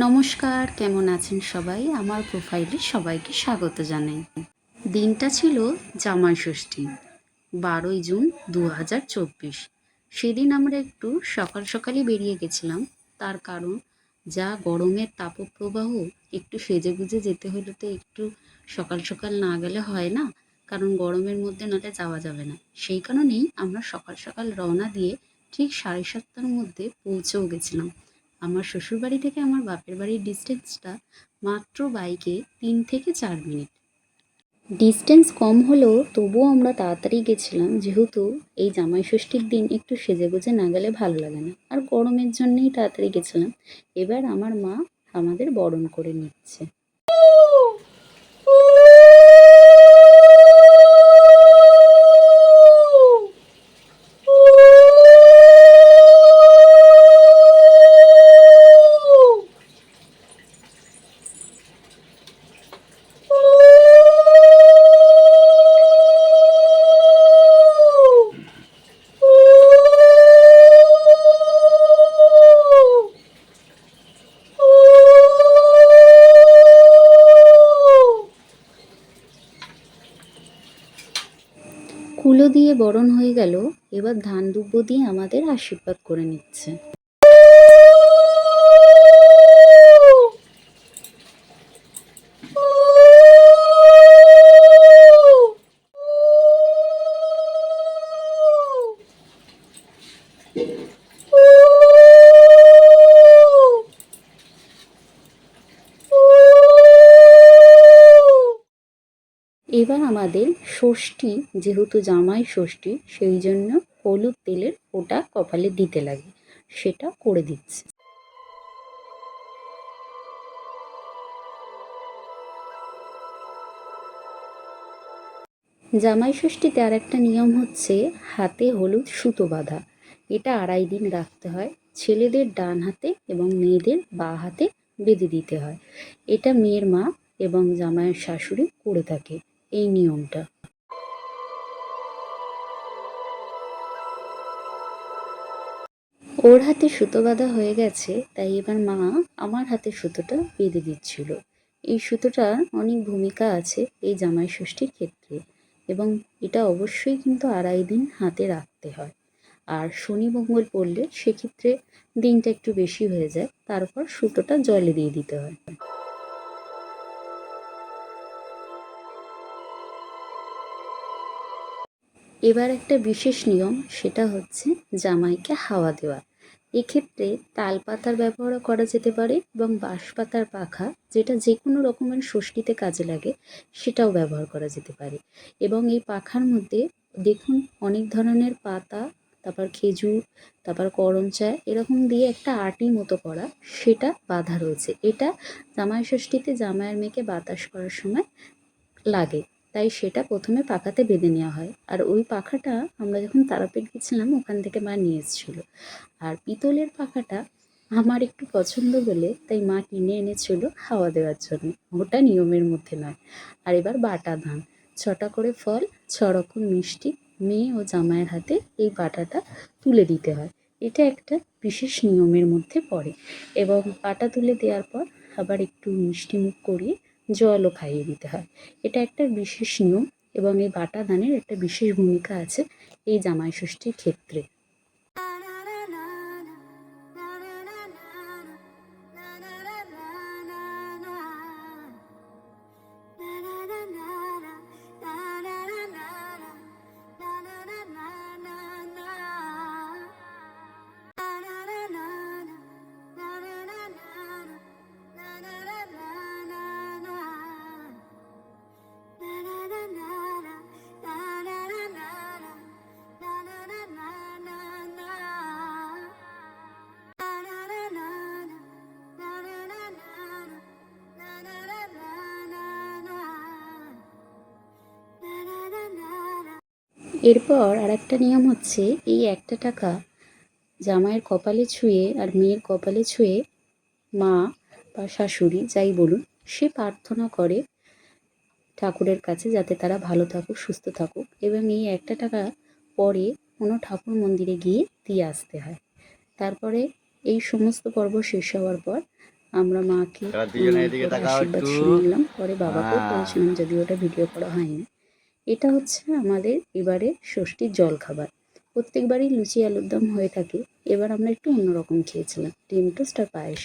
নমস্কার, কেমন আছেন সবাই? আমার প্রোফাইলে সবাইকে স্বাগত জানাই। দিনটা ছিল জামাই ষষ্ঠী, 12ই জুন 2024। সেদিন আমরা একটু সকাল সকালই বেরিয়ে গেছিলাম। তার কারণ, যা গরমের তাপপ্রবাহ, একটু সেজেগুজে যেতে হলে তো একটু সকাল সকাল না গেলে হয় না, কারণ গরমের মধ্যে নাহলে যাওয়া যাবে না। সেই কারণেই আমরা সকাল সকাল রওনা দিয়ে ঠিক 7:30টার মধ্যে পৌঁছেও গেছিলাম। আমার শ্বশুরবাড়ি থেকে আমার বাপের বাড়ির ডিস্টেন্সটা মাত্র বাইকে 3 থেকে 4 মিনিট। ডিস্টেন্স কম হলেও তবুও আমরা তাড়াতাড়ি গেছিলাম, যেহেতু এই জামাই ষষ্ঠীর দিন একটু সেজেগুজে না গেলে ভালো লাগে না, আর গরমের জন্যেই তাড়াতাড়ি গেছিলাম। এবার আমার মা আমাদের বরণ করে নিচ্ছে। কুলো দিয়ে বরণ হয়ে গেল, এবার ধান দুব্বো দিয়ে আমাদের আশীর্বাদ করে নিচ্ছে। এবার আমাদের ষষ্ঠী, যেহেতু জামাই ষষ্ঠী, সেই জন্য হলুদ তেলের ফোঁটা কপালে দিতে লাগে, সেটা করে দিচ্ছে। জামাই ষষ্ঠীতে আর একটা নিয়ম হচ্ছে হাতে হলুদ সুতো বাঁধা। এটা 2.5 দিন রাখতে হয়। ছেলেদের ডান হাতে এবং মেয়েদের বাঁ হাতে বেঁধে দিতে হয়। এটা মেয়ের মা এবং জামাইয়ের শাশুড়ি করে থাকে এই নিয়মটা। ওর হাতে সুতো বাঁধা হয়ে গেছে, তাই এবার মা আমার হাতে সুতোটা বেঁধে দিচ্ছিল। এই সুতোটার অনেক ভূমিকা আছে এই জামাই ষষ্ঠীর ক্ষেত্রে, এবং এটা অবশ্যই কিন্তু 2.5 দিন হাতে রাখতে হয়। আর শনি মঙ্গল পড়লে সেক্ষেত্রে দিনটা একটু বেশি হয়ে যায়, তারপর সুতোটা জলে দিয়ে দিতে হয়। এবার একটা বিশেষ নিয়ম, সেটা হচ্ছে জামাইকে হাওয়া দেওয়া। এক্ষেত্রে তাল পাতার ব্যবহারও করা যেতে পারে এবং বাঁশপাতার পাখা, যেটা যে কোনো রকমের ষষ্ঠীতে কাজে লাগে, সেটাও ব্যবহার করা যেতে পারে। এবং এই পাখার মধ্যে দেখুন অনেক ধরনের পাতা, তারপর খেজুর, তারপর করমচা, এরকম দিয়ে একটা আটি মতো করা, সেটা বাঁধা রয়েছে। এটা জামাই ষষ্ঠীতে জামাইয়ের মেয়েকে বাতাস করার সময় লাগে, তাই সেটা প্রথমে পাখাতে বেঁধে নেওয়া হয়। আর ওই পাখাটা আমরা যখন তারাপীঠ গেছিলাম ওখান থেকে মা নিয়ে এসেছিল। আর পিতলের পাখাটা আমার একটু পছন্দ বলে তাই মা কিনে এনেছিল হাওয়া দেওয়ার জন্য, ওটা নিয়মের মধ্যে নয়। আর এবার বাটা ধান, 6টা করে ফল, 6 রকম মিষ্টি, মেয়ে ও জামাইয়ের হাতে এই বাটাটা তুলে দিতে হয়। এটা একটা বিশেষ নিয়মের মধ্যে পড়ে। এবং বাটা তুলে দেওয়ার পর আবার একটু মিষ্টি মুখ করিয়ে জলও খাইয়ে দিতে হয়। এটা একটা বিশেষ নিয়ম, এবং এই বাটা ধানের একটা বিশেষ ভূমিকা আছে এই জামাই ষষ্ঠীর ক্ষেত্রে। এরপর আর একটা নিয়ম হচ্ছে, এই 1টা টাকা জামাইয়ের কপালে ছুঁয়ে আর মেয়ের কপালে ছুঁয়ে মা বা শাশুড়ি যাই বলুন, সে প্রার্থনা করে ঠাকুরের কাছে যাতে তারা ভালো থাকুক, সুস্থ থাকুক। এবং এই 1টা টাকা পরে কোনো ঠাকুর মন্দিরে গিয়ে দিয়ে আসতে হয়। তারপরে এই সমস্ত পর্ব শেষ হওয়ার পর আমরা মাকে এবার দুজনে এদিকে পরে তাকাও আশীর্বাদ একটু। শুনে নিলাম, পরে বাবাকেও হ্যাঁ। করেছিলাম, যদিও ওটা ভিডিও করা হয়নি। এটা হচ্ছে আমাদের এবারে ষষ্ঠীর জলখাবার। প্রত্যেকবারই লুচি আলুর দম হয়ে থাকে, এবার আমরা একটু অন্যরকম খেয়েছিলাম, ডিম টোস্ট আর পায়েস।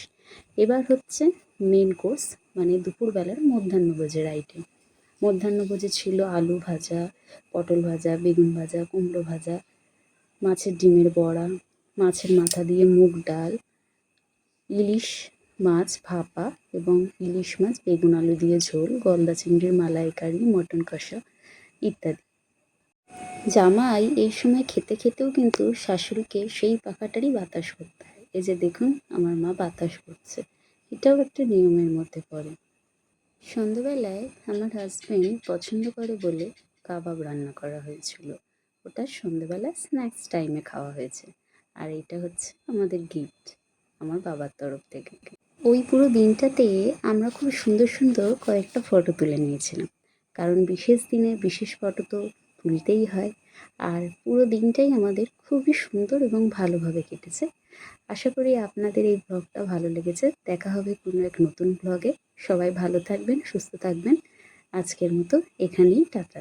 এবার হচ্ছে মেন কোর্স, মানে দুপুরবেলার মধ্যাহ্নভোজের আইটেম। মধ্যাহ্নভোজে ছিল আলু ভাজা, পটল ভাজা, বেগুন ভাজা, কুমড়ো ভাজা, মাছের ডিমের বড়া, মাছের মাথা দিয়ে মুগ ডাল, ইলিশ মাছ ভাপা এবং ইলিশ মাছ বেগুন আলু দিয়ে ঝোল, গলদা চিংড়ির মালাইকারি, মটন কষা ইত্যাদি। জামাই এই সময় খেতে খেতেও কিন্তু শাশুড়িকে সেই পাখাটারই বাতাস করতে হয়। এই যে দেখুন আমার মা বাতাস করছে, এটাও একটা নিয়মের মধ্যে পড়ে। সন্ধ্যেবেলায় আমার হাজব্যান্ড পছন্দ করে বলে কাবাব রান্না করা হয়েছিল, ওটা সন্ধ্যেবেলা স্ন্যাক্স টাইমে খাওয়া হয়েছে। আর এটা হচ্ছে আমাদের গিফট আমার বাবার তরফ থেকে। ওই পুরো দিনটাতে আমরা খুব সুন্দর সুন্দর কয়েকটা ফটো তুলে নিয়েছিলাম, কারণ বিশেষ দিনে বিশেষ ফটো তো তুলতেই হয়। আর পুরো দিনটাই আমাদের খুবই সুন্দর এবং ভালোভাবে কেটেছে। আশা করি আপনাদের এই ব্লগটা ভালো লেগেছে। দেখা হবে কোনো এক নতুন ব্লগে। সবাই ভালো থাকবেন, সুস্থ থাকবেন। আজকের মতো এখানেই টাটা।